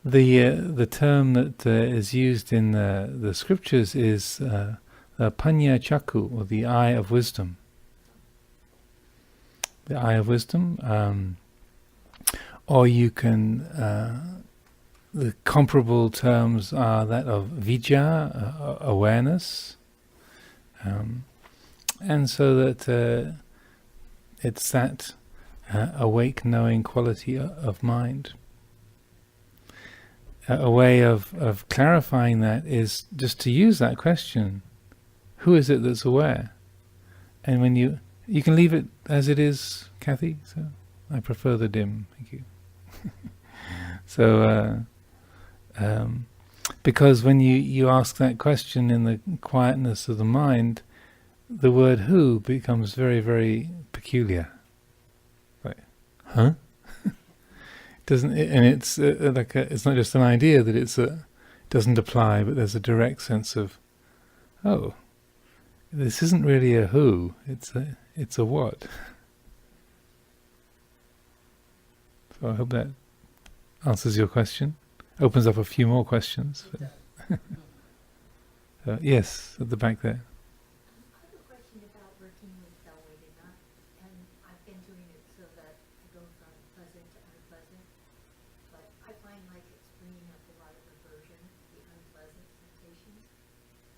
The term that is used in the scriptures is panya chaku, or the eye of wisdom. The eye of wisdom, or you can. The comparable terms are that of vijja, awareness, and so that it's that awake knowing quality of mind. A way of clarifying that is just to use that question: who is it that's aware? And when you can leave it as it is, Kathy. So I prefer the dim. Thank you. So. Because when you ask that question in the quietness of the mind, the word "who" becomes very, very peculiar. Like, huh? Doesn't it, and it's it's not just an idea that it doesn't apply, but there's a direct sense of, oh, this isn't really a who, it's a what. So I hope that answers your question. Opens up a few more questions. Yes, at the back there. I have a question about working with Vedana, and I've been doing it so that I go from pleasant to unpleasant, but I find like it's bringing up a lot of aversion, the unpleasant sensations.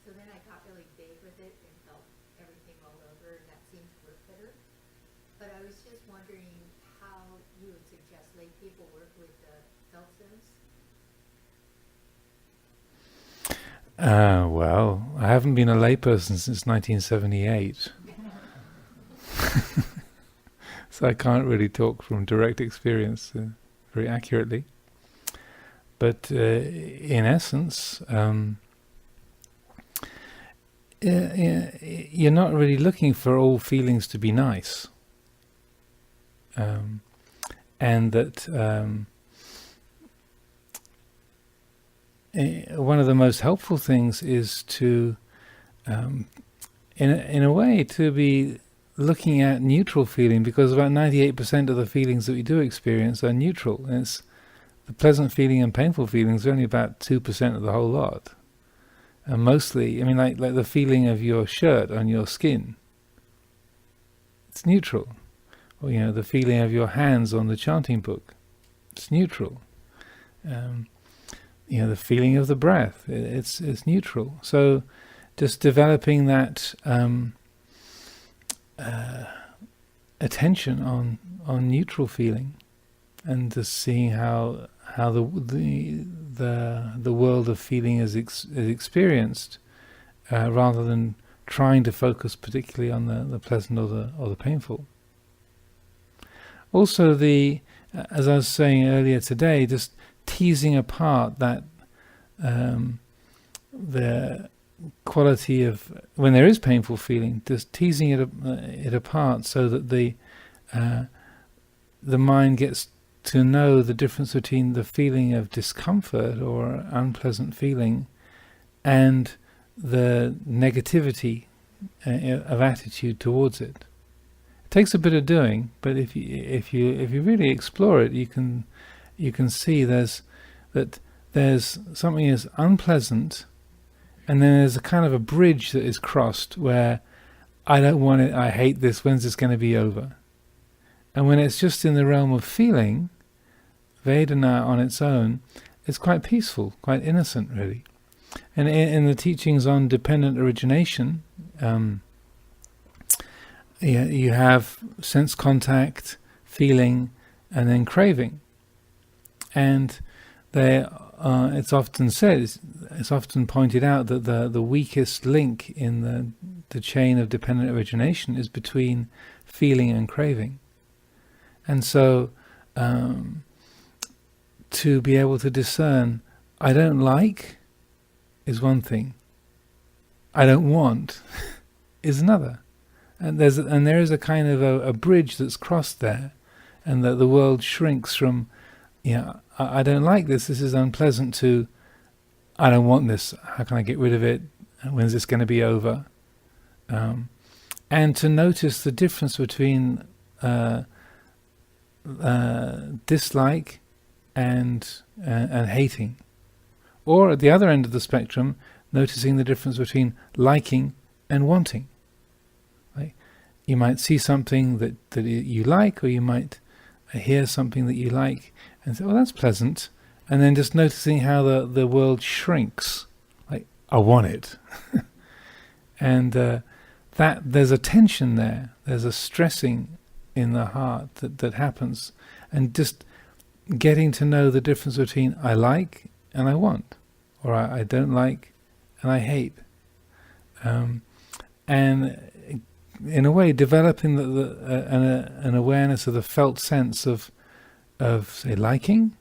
So then I got really big with it and felt everything all over, and that seemed to work better. But I was just wondering how you would suggest lay people work with the felt sense. Well, I haven't been a layperson since 1978. So I can't really talk from direct experience very accurately. But in essence, you're not really looking for all feelings to be nice. And that one of the most helpful things is to, in a way, to be looking at neutral feeling, because about 98% of the feelings that we do experience are neutral. And it's the pleasant feeling and painful feelings are only about 2% of the whole lot. And mostly, I mean, like the feeling of your shirt on your skin, it's neutral. Or the feeling of your hands on the chanting book, it's neutral. The feeling of the breath, it's neutral. So just developing that attention on neutral feeling, and just seeing how the world of feeling is experienced, rather than trying to focus particularly on the pleasant or the painful. Also, as I was saying earlier today, just teasing apart that the quality of when there is painful feeling, just teasing it apart, so that the mind gets to know the difference between the feeling of discomfort or unpleasant feeling and the negativity of attitude towards it. It takes a bit of doing, but if you really explore it, you can see there's something is unpleasant, and then there's a kind of a bridge that is crossed where I don't want it, I hate this, when's this going to be over? And when it's just in the realm of feeling, Vedana on its own, it's quite peaceful, quite innocent really. And in the teachings on dependent origination, you have sense contact, feeling, and then craving. And it's often said, it's often pointed out that the weakest link in the chain of dependent origination is between feeling and craving. And so to be able to discern, I don't like is one thing, I don't want is another. And there is a kind of a bridge that's crossed there, and that the world shrinks from, I don't like this, this is unpleasant, to I don't want this, how can I get rid of it, when's this going to be over? And to notice the difference between dislike and hating. Or at the other end of the spectrum, noticing the difference between liking and wanting. Right? You might see something that you like, or you might hear something that you like and say, "Oh, that's pleasant," and then just noticing how the world shrinks. Like, I want it. And that there's a tension there. There's a stressing in the heart that happens, and just getting to know the difference between I like and I want, or I don't like and I hate, and in a way developing an awareness of the felt sense of say liking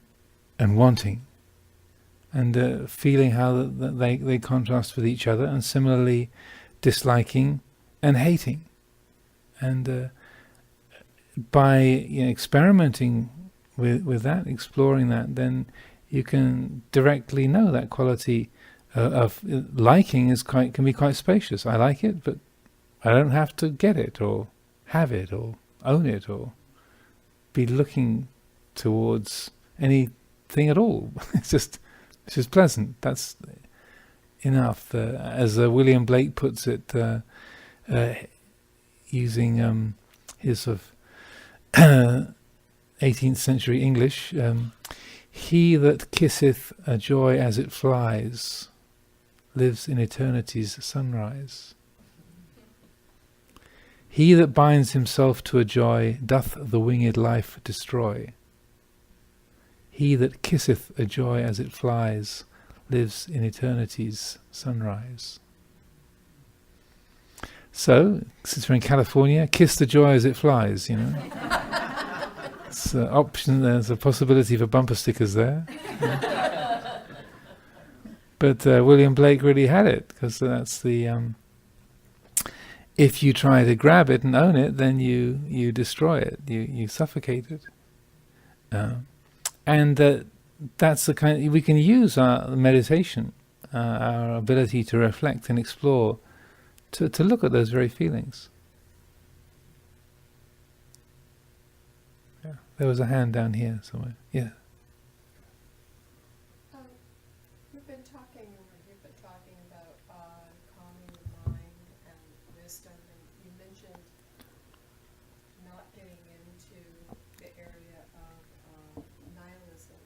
and wanting, and feeling how they contrast with each other, and similarly disliking and hating, and by experimenting with that, exploring that, then you can directly know that quality of liking can be quite spacious. I like it, but I don't have to get it or have it or own it or be looking towards anything at all. It's just pleasant. That's enough. As William Blake puts it, using his sort of 18th century English, he that kisseth a joy as it flies lives in eternity's sunrise. He that binds himself to a joy doth the winged life destroy. He that kisseth a joy as it flies lives in eternity's sunrise. So, since we're in California, kiss the joy as it flies, It's an option, there's a possibility for bumper stickers there. But William Blake really had it, because that's the... if you try to grab it and own it, then you destroy it, you suffocate it. And that's the kind... we can use our meditation, our ability to reflect and explore, to look at those very feelings. Yeah, there was a hand down here somewhere. Yeah. You've been talking about calming the mind and wisdom, and you mentioned not getting into the area of nihilism.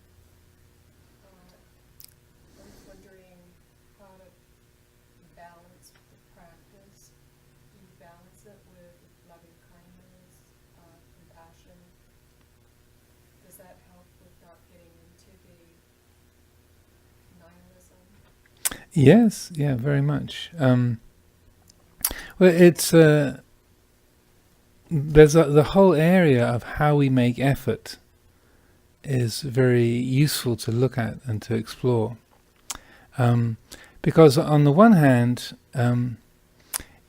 I was wondering how to balance the practice. Do you balance it with loving kindness, compassion? Does that help with not getting into the nihilism? Yes, yeah, very much. Well, it's there's the whole area of how we make effort is very useful to look at and to explore, because on the one hand,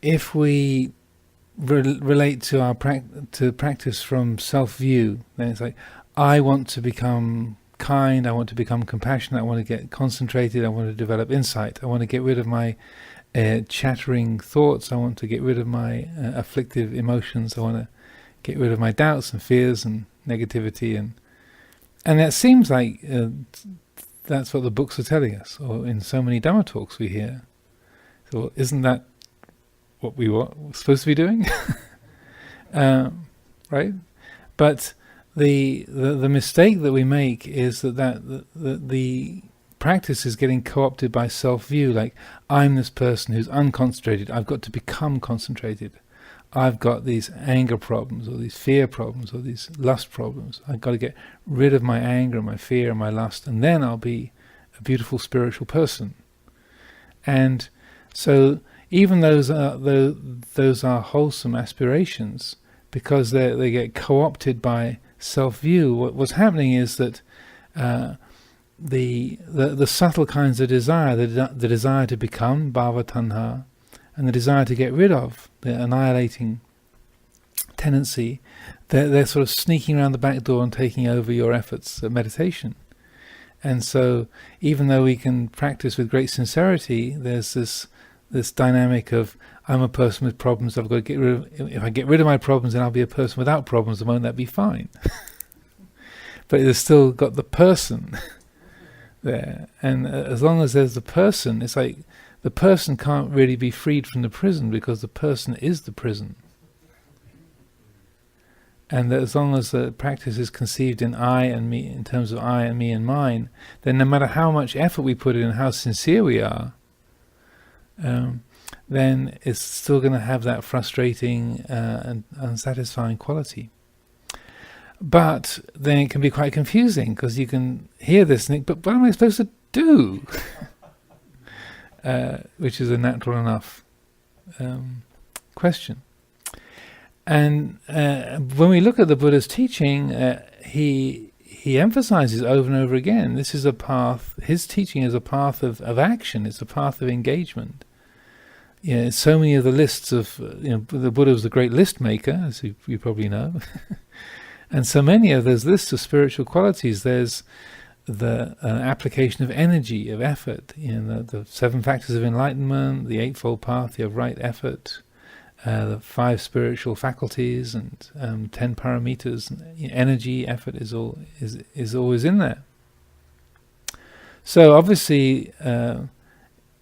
if we relate to our practice from self-view, then it's like, I want to become kind, I want to become compassionate, I want to get concentrated, I want to develop insight, I want to get rid of my chattering thoughts, I want to get rid of my afflictive emotions, I want to get rid of my doubts and fears and negativity, and that seems like that's what the books are telling us, or in so many Dhamma talks we hear. So isn't that what we're supposed to be doing? Right? But the mistake that we make is that the practice is getting co-opted by self-view, like, I'm this person who's unconcentrated, I've got to become concentrated. I've got these anger problems, or these fear problems, or these lust problems. I've got to get rid of my anger, my fear, and my lust, and then I'll be a beautiful spiritual person. And so even those are wholesome aspirations, because they get co-opted by self-view. What's happening is that the subtle kinds of desire, the desire to become, bhava tanha, and the desire to get rid of, the annihilating tendency, they're sort of sneaking around the back door and taking over your efforts at meditation. And so even though we can practice with great sincerity, there's this dynamic of, I'm a person with problems, I've got to get rid of, if I get rid of my problems, then I'll be a person without problems, and won't that be fine? but it's still got the person there. And as long as there's the person, it's like the person can't really be freed from the prison because the person is the prison. And that as long as the practice is conceived in I and me, in terms of I and me and mine, then no matter how much effort we put in, how sincere we are, then it's still going to have that frustrating and unsatisfying quality. But then it can be quite confusing, because you can hear this and think, but what am I supposed to do? Which is a natural enough question. And when we look at the Buddha's teaching, he emphasizes over and over again, this is a path, his teaching is a path of action, it's a path of engagement. Yeah, so many of the lists of, the Buddha was a great list maker, as you probably know. And so many of those lists of spiritual qualities, there's the application of energy, of effort, the 7 factors of enlightenment, the Eightfold Path, the right effort, the 5 spiritual faculties, and 10 paramitas. Energy, effort is always in there. So obviously,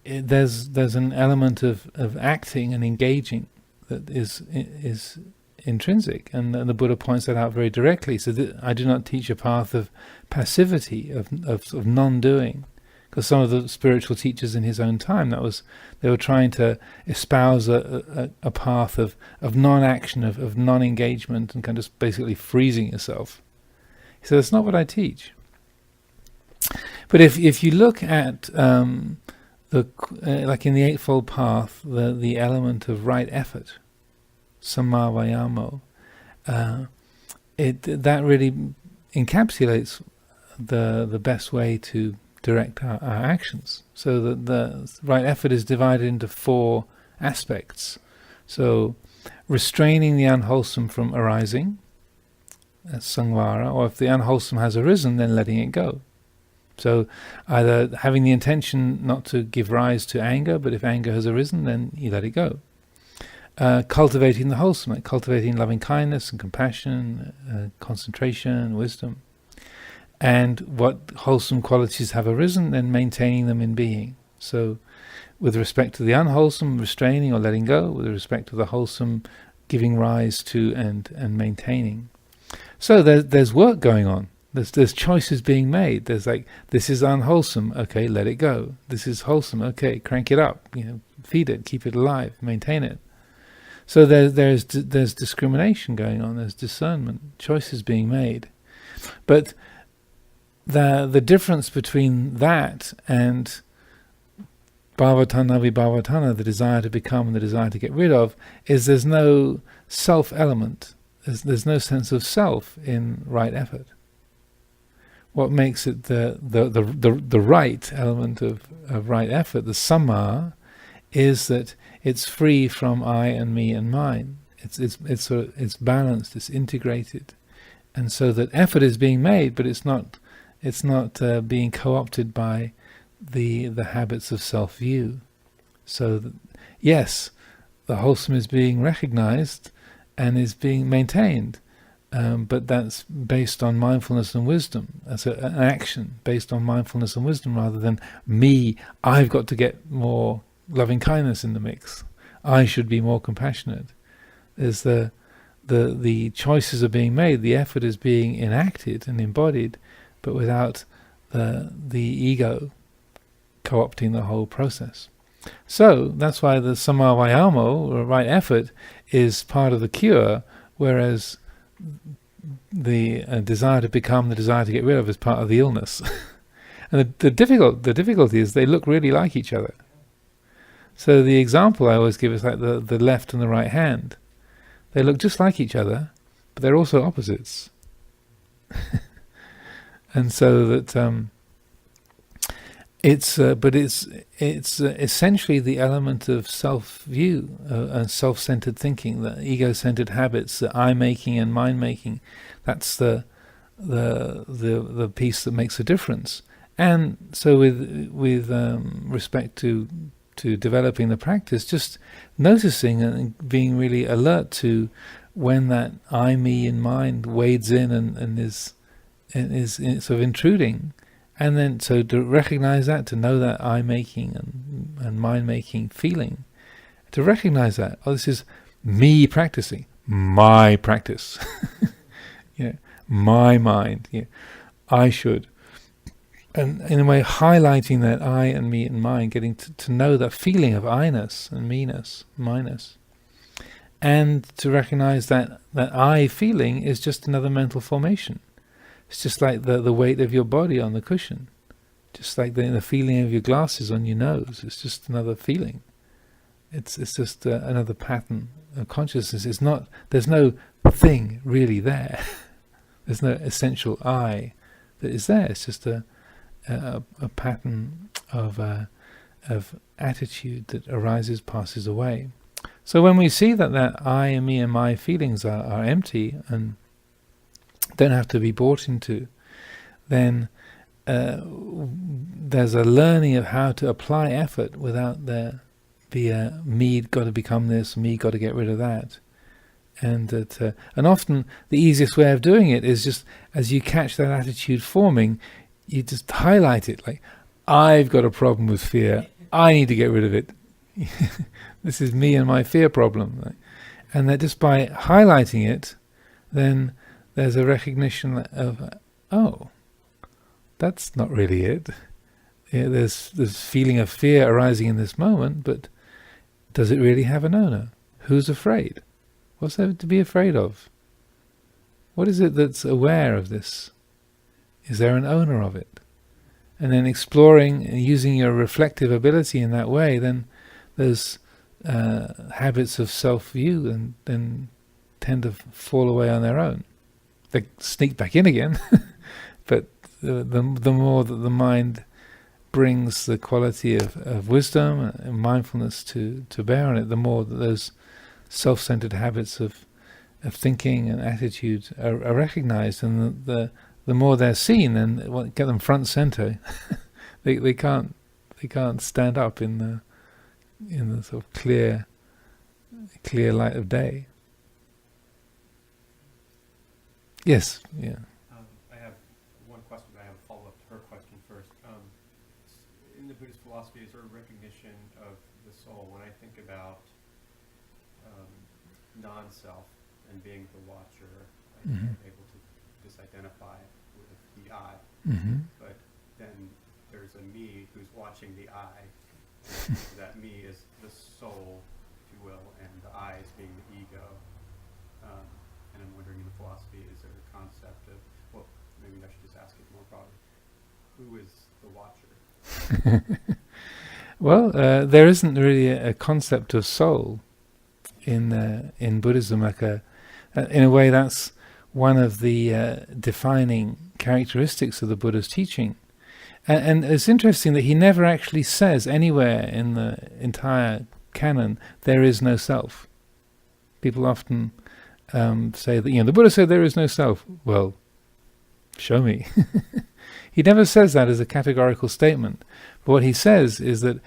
there's an element of acting and engaging that is intrinsic, and the Buddha points that out very directly. So that I do not teach a path of passivity, of non-doing, because some of the spiritual teachers in his own time, they were trying to espouse a path of non-action, of non-engagement, and kind of basically freezing yourself. He said, that's not what I teach. But if you look at like in the Eightfold Path, the element of right effort, Samma Vayamo, that really encapsulates the best way to direct our actions. So that the right effort is divided into 4 aspects. So restraining the unwholesome from arising, that's samvara, or if the unwholesome has arisen, then letting it go. So either having the intention not to give rise to anger, but if anger has arisen, then you let it go. Cultivating the wholesome, like cultivating loving kindness and compassion, concentration, wisdom. And what wholesome qualities have arisen, then maintaining them in being. So with respect to the unwholesome, restraining or letting go; with respect to the wholesome, giving rise to and maintaining. So there's work going on. There's choices being made. There's like, this is unwholesome, okay, let it go. This is wholesome, okay, crank it up, feed it, keep it alive, maintain it. So there's discrimination going on, there's discernment, choices being made. But the difference between that and bhavatana vibhavatana, the desire to become and the desire to get rid of, is there's no self element. There's no sense of self in right effort. What makes it the right element of right effort, the samma, is that it's free from I and me and mine. It's balanced, it's integrated, and so that effort is being made, but it's not being co-opted by the habits of self-view. So that, yes, the wholesome is being recognized and is being maintained. But that's based on mindfulness and wisdom. That's an action based on mindfulness and wisdom, rather than me, I've got to get more loving kindness in the mix. I should be more compassionate. There's the choices are being made, the effort is being enacted and embodied, but without the ego co-opting the whole process. So that's why the samma vayamo, or right effort, is part of the cure, whereas the desire to become, the desire to get rid of, is part of the illness. And the difficulty is they look really like each other. So the example I always give is like the left and the right hand. They look just like each other, but they're also opposites. And so that it's essentially the element of self-view and self-centered thinking, the ego-centered habits, the I-making and mind-making. That's the piece that makes a difference. And so with respect to developing the practice, just noticing and being really alert to when that I, me, and mind wades in and is is sort of intruding, and then so to recognize that, to know that I making and mind making feeling, to recognize that, oh, this is me practicing, my practice, my mind, I should. And in a way, highlighting that I and me and mine, getting to know that feeling of I-ness and me-ness, minus. And to recognize that I feeling is just another mental formation. It's just like the weight of your body on the cushion. Just like the feeling of your glasses on your nose. It's just another feeling. It's just another pattern of consciousness. It's not, there's no thing really there. There's no essential I that is there. It's just a pattern of attitude that arises, passes away. So when we see that I and me and my feelings are empty and don't have to be bought into, then there's a learning of how to apply effort without there be a me got to become this, me got to get rid of that. And often the easiest way of doing it is just as you catch that attitude forming, you just highlight it, like, I've got a problem with fear, I need to get rid of it. This is me and my fear problem. And that just by highlighting it, then there's a recognition of, oh, that's not really it. There's this feeling of fear arising in this moment, but does it really have an owner? Who's afraid? What's there to be afraid of? What is it that's aware of this? Is there an owner of it? And then exploring and using your reflective ability in that way, then those habits of self-view and then tend to fall away on their own. They sneak back in again, but the more that the mind brings the quality of wisdom and mindfulness to bear on it, the more that those self-centered habits of thinking and attitude are recognized, and the more they're seen, and get them front center. they can't stand up in the sort of clear light of day. Yes, yeah. I have one question, but I have a follow-up to her question first. In the Buddhist philosophy, is there a recognition of the soul? When I think about non-self and being the watcher, I'm able to disidentify with the I. But then there's a me who's watching the I. That me is the soul, if you will, and the I is being the ego. And I'm wondering, in the philosophy, is there a concept of, well, maybe I should just ask it more broadly, who is the watcher? Well, there isn't really a concept of soul in Buddhism. Like in a way, that's one of the defining characteristics of the Buddha's teaching. And it's interesting that he never actually says anywhere in the entire canon, there is no self. People often say that, the Buddha said there is no self. Well, show me. He never says that as a categorical statement. But what he says is that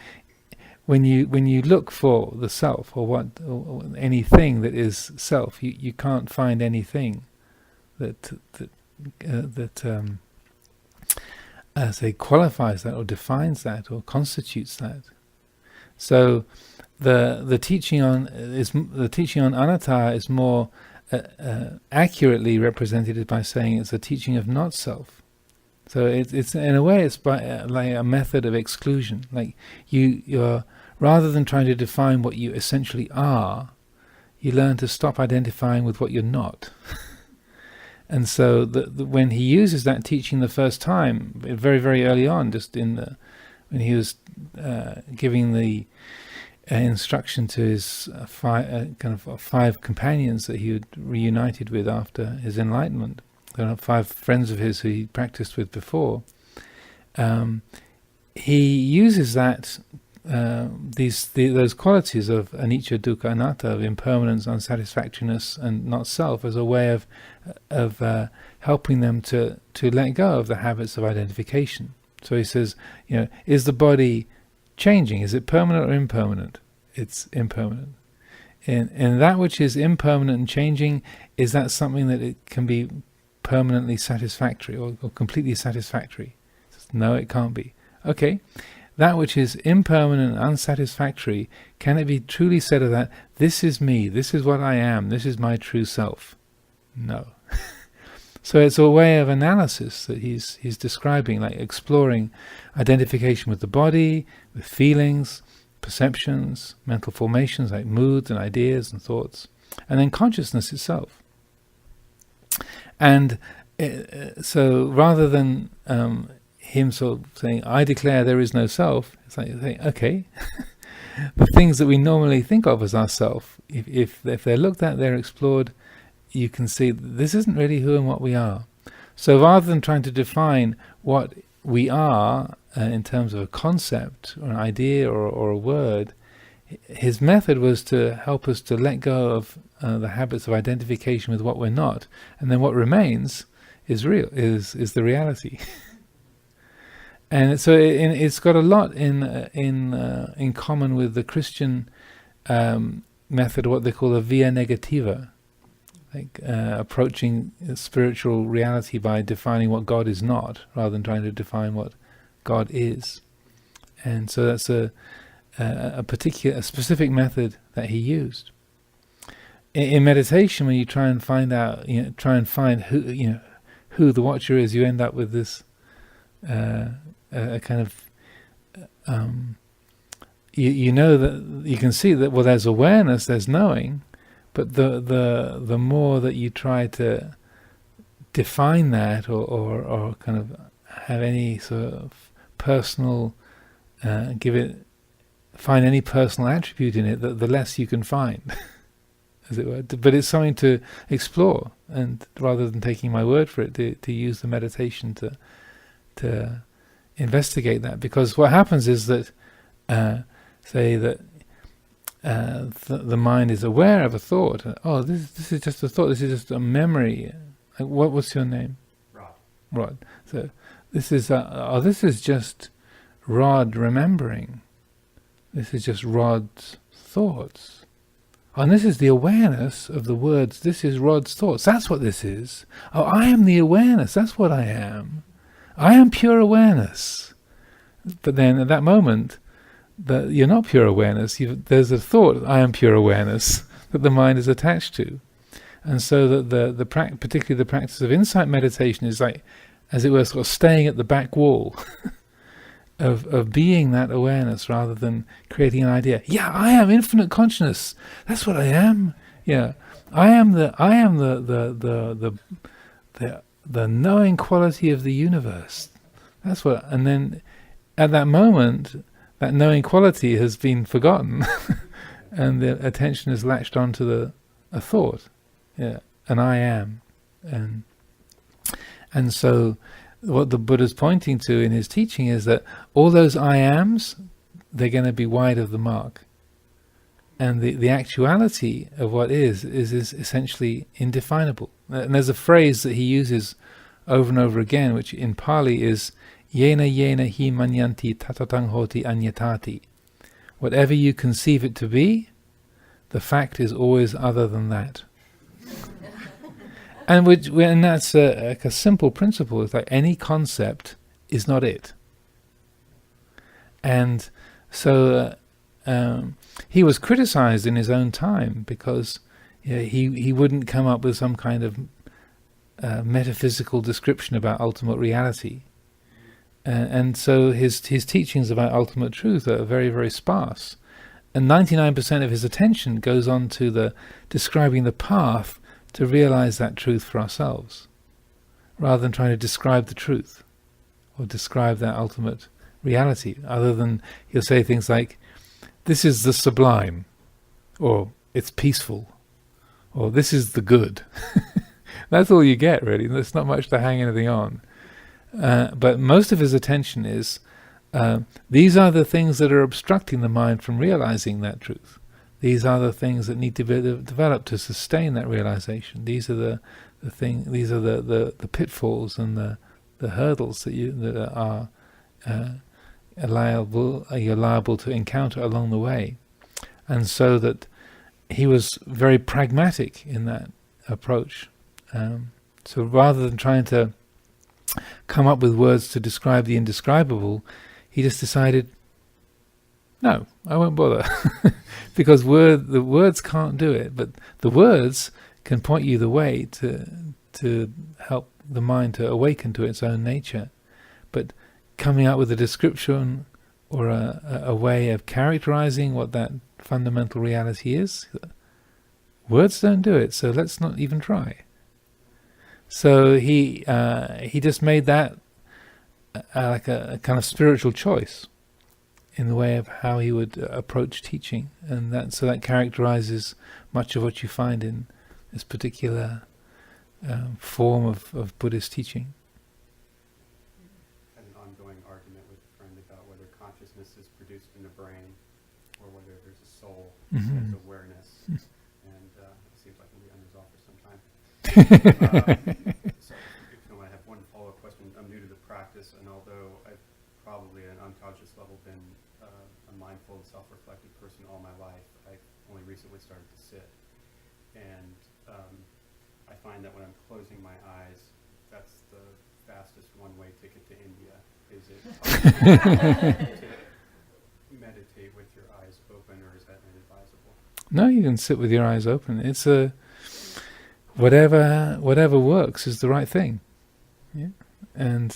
when you look for the self, or anything that is self, you can't find anything that say qualifies that, or defines that, or constitutes that. So the teaching on anatta is more accurately represented by saying it's a teaching of not self. So it's in a way it's by like a method of exclusion. Like you're rather than trying to define what you essentially are, you learn to stop identifying with what you're not. And so when he uses that teaching the first time, very, very early on, just when he was giving the instruction to his five companions that he had reunited with after his enlightenment, 5 friends of his who he practiced with before, he uses that those qualities of anicca, dukkha, anatta, of impermanence, unsatisfactoriness, and not self, as a way of helping them to let go of the habits of identification. So he says, is the body changing? Is it permanent or impermanent? It's impermanent. And that which is impermanent and changing, is that something that it can be permanently satisfactory or completely satisfactory. No, it can't be. Okay, that which is impermanent and unsatisfactory, can it be truly said of that, this is me, this is what I am, this is my true self? No. So it's a way of analysis that he's describing, like exploring identification with the body, with feelings, perceptions, mental formations like moods and ideas and thoughts, and then consciousness itself. And so rather than him sort of saying, I declare there is no self, it's like saying, okay, the things that we normally think of as our self, if they're looked at, they're explored, you can see this isn't really who and what we are. So rather than trying to define what we are in terms of a concept or an idea or a word, his method was to help us to let go of the habits of identification with what we're not, and then what remains is real, is the reality. And so it's got a lot in common with the Christian method, what they call a via negativa, like approaching spiritual reality by defining what God is not, rather than trying to define what God is. And so that's a specific method that he used. In meditation, when you try and find out, find who the watcher is, you end up with this a kind of you know that you can see that, well, there's awareness, there's knowing, but the more that you try to define that or kind of have any sort of personal find any personal attribute in it, the less you can find, as it were. But it's something to explore, and rather than taking my word for it, to use the meditation to investigate that. Because what happens is that, say that the mind is aware of a thought. Oh, this is just a thought. This is just a memory. Like, what's your name? Rod. Rod. So this is just Rod remembering. This is just Rod's thoughts. And this is the awareness of the words, this is Rod's thoughts. That's what this is. Oh, I am the awareness. That's what I am. I am pure awareness. But then at that moment, you're not pure awareness. There's a thought, I am pure awareness, that the mind is attached to. And so that particularly the practice of insight meditation is like, as it were, sort of staying at the back wall of being that awareness, rather than creating an idea. Yeah, I am infinite consciousness. That's what I am. Yeah, I am the knowing quality of the universe. That's what. And then at that moment, that knowing quality has been forgotten, and the attention is latched onto a thought. Yeah, an I am, and so what the Buddha's pointing to in his teaching is that all those I ams, they're going to be wide of the mark, and the actuality of what is essentially indefinable. And there's a phrase that he uses over and over again, which in Pali is yena yena hi manyanti tatatang hoti anyatati. Whatever you conceive it to be, the fact is always other than that. And that's a simple principle. It's like any concept is not it. And so he was criticized in his own time because he wouldn't come up with some kind of metaphysical description about ultimate reality. And so his teachings about ultimate truth are very, very sparse. And 99% of his attention goes on to describing the path to realize that truth for ourselves, rather than trying to describe the truth or describe that ultimate reality. Other than he'll say things like, this is the sublime, or it's peaceful, or this is the good. That's all you get, really. There's not much to hang anything on. But most of his attention is, these are the things that are obstructing the mind from realizing that truth. These are the things that need to be developed to sustain that realization. These are These are the pitfalls and the hurdles that are you're liable to encounter along the way. And so that he was very pragmatic in that approach. So rather than trying to come up with words to describe the indescribable, he just decided, no, I won't bother. Because the words can't do it, but the words can point you the way to help the mind to awaken to its own nature. But coming up with a description or a way of characterizing what that fundamental reality is, words don't do it, so let's not even try. So he just made that like a kind of spiritual choice in the way of how he would approach teaching, and that characterizes much of what you find in this particular form of Buddhist teaching. Had an ongoing argument with a friend about whether consciousness is produced in the brain or whether there's a soul that has awareness, and I'll see if I can be unresolved for some time. So if you want, I have one follow-up question. I'm new to the practice, and although I've probably at an unconscious level been a mindful and self-reflective person all my life, I've only recently started to sit. And I find that when I'm closing my eyes, that's the fastest one-way ticket to India. Is it possible to meditate with your eyes open, or is that inadvisable? No, you can sit with your eyes open. It's whatever works is the right thing. Yeah? And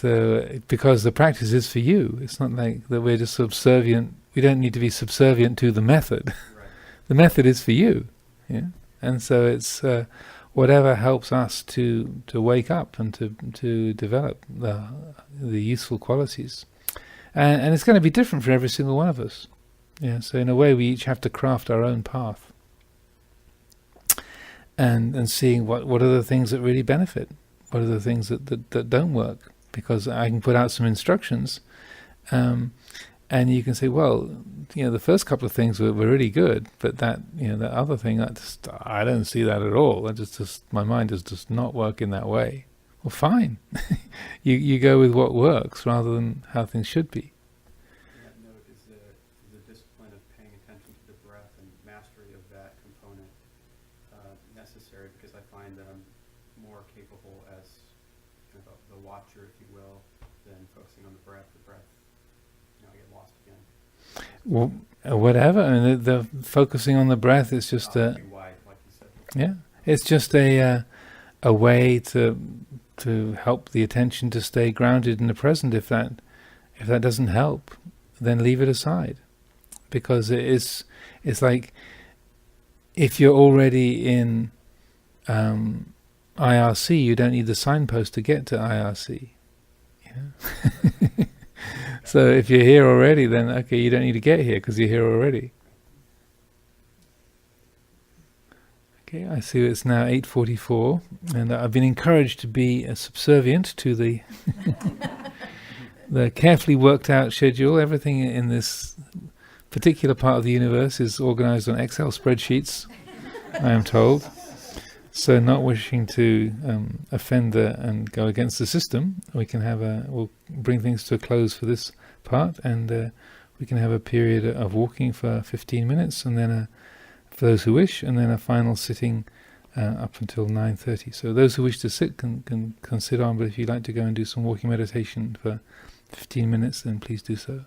because the practice is for you, it's not like that we're just subservient. We don't need to be subservient to the method. Right. The method is for you. Yeah? And so it's whatever helps us to wake up and to develop the useful qualities. And it's going to be different for every single one of us. Yeah, so in a way we each have to craft our own path. And seeing what are the things that really benefit, what are the things that don't work. Because I can put out some instructions, and you can say, well, the first couple of things were really good, but that other thing, I don't see that at all. My mind does just not work in that way. Well, fine. you go with what works rather than how things should be. On that note, is the discipline of paying attention to the breath and mastery of that component necessary? Because I find that I'm more capable as kind of the watcher, if you will, than focusing on the breath. I get lost again. Well, whatever. I mean, the focusing on the breath is just Be wide, like you said before. yeah. It's just a way to help the attention to stay grounded in the present. If that doesn't help, then leave it aside, because it's like if you're already in IRC, you don't need the signpost to get to IRC. So if you're here already, then okay, you don't need to get here because you're here already. Okay, I see it's now 8:44, and I've been encouraged to be subservient to the the carefully worked out schedule. Everything in this particular part of the universe is organized on Excel spreadsheets, I am told. So, not wishing to offend and go against the system, we'll bring things to a close for this part, and we can have a period of walking for 15 minutes, and then for those who wish, and then a final sitting up until 9:30. So those who wish to sit can sit on, but if you'd like to go and do some walking meditation for 15 minutes, then please do so.